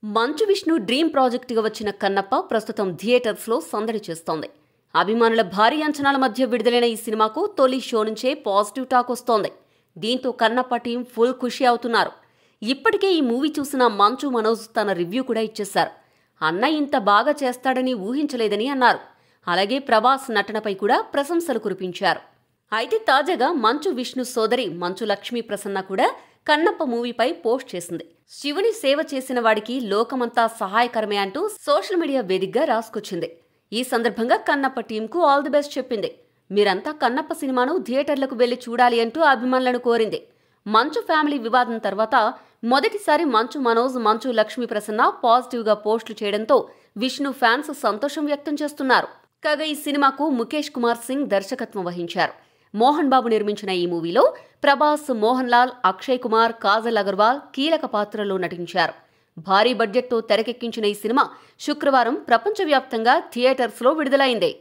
Manchu Vishnu dream ప్రాజెక్టుగా వచ్చిన కన్నప్ప ప్రస్తుతం థియేటర్స్లో సందడి చేస్తోంది. అభిమానుల భారీ అంచనాల మధ్య విడుదలైన ఈ సినిమాకు తొలి షో నుంచే పాజిటివ్ టాక్ వస్తోంది. దీంతో కన్నప్ప టీం ఫుల్ ఖుషి అవుతున్నారు. ఇప్పటికే ఈ మూవీ చూసిన మంచు మనోజ్ తన రివ్యూ కూడా ఇచ్చేశారు. అన్న ఇంత బాగా చేస్తాడని ఊహించలేదని అన్నారు. అలాగే ప్రభాస్ నటనపై కూడా ప్రశంసలు కురిపించారు. అయితే తాజాగా మంచు విష్ణు సోదరి మంచు లక్ష్మీ ప్రసన్న కూడా కన్నప్ప మూవీపై పోస్ట్ చేసింది. శివుని సేవ చేసిన వాడికి లోకమంతా సహాయకరమే అంటూ సోషల్ మీడియా వేదికగా రాసుకొచ్చింది. ఈ సందర్భంగా కన్నప్ప టీంకు ఆల్ ది బెస్ట్ చెప్పింది. మీరంతా కన్నప్ప సినిమాను థియేటర్లకు వెళ్లి చూడాలి అంటూ అభిమానులను కోరింది. మంచు ఫ్యామిలీ వివాదం తర్వాత మొదటిసారి మంచు మనోజ్, మంచు లక్ష్మీ ప్రసన్న పాజిటివ్గా పోస్టులు చేయడంతో విష్ణు ఫ్యాన్స్ సంతోషం వ్యక్తం చేస్తున్నారు. కాగా ఈ సినిమాకు ముఖేష్ కుమార్ సింగ్ దర్శకత్వం వహించారు. మోహన్ బాబు నిర్మించిన ఈ మూవీలో ప్రభాస్, మోహన్ లాల్, అక్షయ్ కుమార్, కాజల్ అగర్వాల్ కీలక పాత్రల్లో నటించారు. భారీ బడ్జెట్తో తెరకెక్కించిన ఈ సినిమా శుక్రవారం ప్రపంచవ్యాప్తంగా థియేటర్స్లో విడుదలైంది.